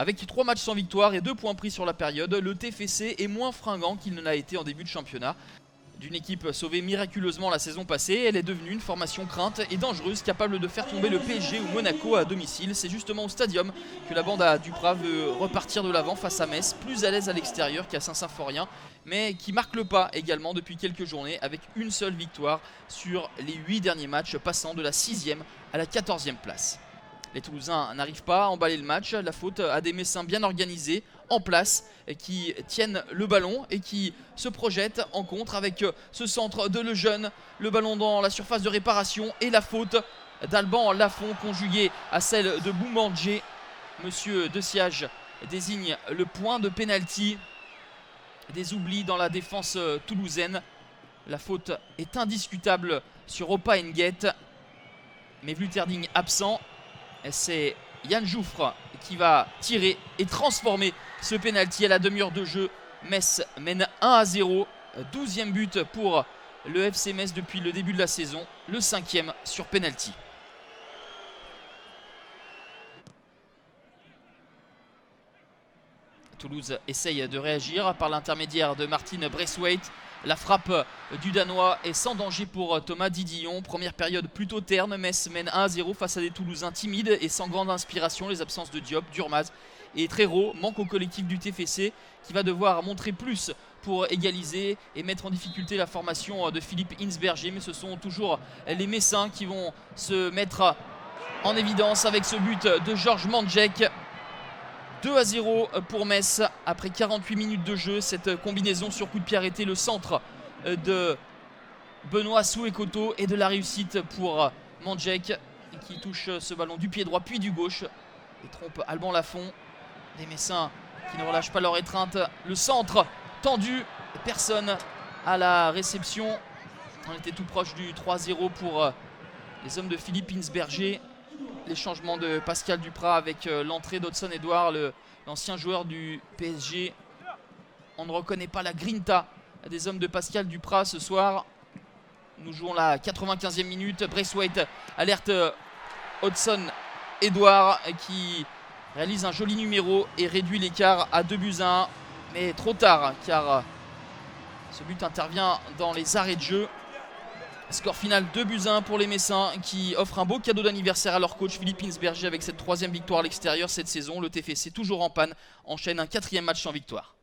Avec 3 matchs sans victoire et 2 points pris sur la période, le TFC est moins fringant qu'il ne l'a été en début de championnat. D'une équipe sauvée miraculeusement la saison passée, elle est devenue une formation crainte et dangereuse, capable de faire tomber le PSG ou Monaco à domicile. C'est justement au Stadium que la bande à Duprat veut repartir de l'avant face à Metz, plus à l'aise à l'extérieur qu'à Saint-Symphorien, mais qui marque le pas également depuis quelques journées avec une seule victoire sur les 8 derniers matchs, passant de la 6e à la 14e place. Les Toulousains n'arrivent pas à emballer le match, la faute à des Messins bien organisés, en place, qui tiennent le ballon et qui se projettent en contre avec ce centre de Lejeune, le ballon dans la surface de réparation et la faute d'Alban Lafont conjuguée à celle de Boumandjé. Monsieur Deciage désigne le point de pénalty. Des oublis dans la défense toulousaine. La faute est indiscutable sur Opa Nguet, mais Vluterding absent. C'est Yann Jouffre qui va tirer et transformer ce pénalty à la demi-heure de jeu. Metz mène 1-0, 12e but pour le FC Metz depuis le début de la saison, le 5e sur pénalty. Toulouse essaye de réagir par l'intermédiaire de Martin Braithwaite. La frappe du Danois est sans danger pour Thomas Didillon. Première période plutôt terne. Metz mène 1-0 face à des Toulousains timides et sans grande inspiration. Les absences de Diop, Durmaz et Trero manquent au collectif du TFC qui va devoir montrer plus pour égaliser et mettre en difficulté la formation de Philippe Hinsberger. Mais ce sont toujours les Messins qui vont se mettre en évidence avec ce but de Georges Mandjek. 2-0 pour Metz après 48 minutes de jeu. Cette combinaison sur coup de pied arrêté, le centre de Benoît Souekoto et de la réussite pour Mandjek qui touche ce ballon du pied droit puis du gauche et trompe Alban Lafont. Les Messins qui ne relâchent pas leur étreinte. Le centre tendu, personne à la réception. On était tout proche du 3-0 pour les hommes de Philippe Hinsberger. Les changements de Pascal Duprat avec l'entrée d'Hudson Edouard, l'ancien joueur du PSG. On ne reconnaît pas la grinta des hommes de Pascal Duprat ce soir. Nous jouons la 95e minute. Braithwaite alerte Hudson Edouard qui réalise un joli numéro et réduit l'écart à 2-1. Mais trop tard car ce but intervient dans les arrêts de jeu. Score final 2-1 pour les Messins qui offrent un beau cadeau d'anniversaire à leur coach Philippe Hinsberger avec cette 3e victoire à l'extérieur cette saison. Le TFC toujours en panne enchaîne un 4e match sans victoire.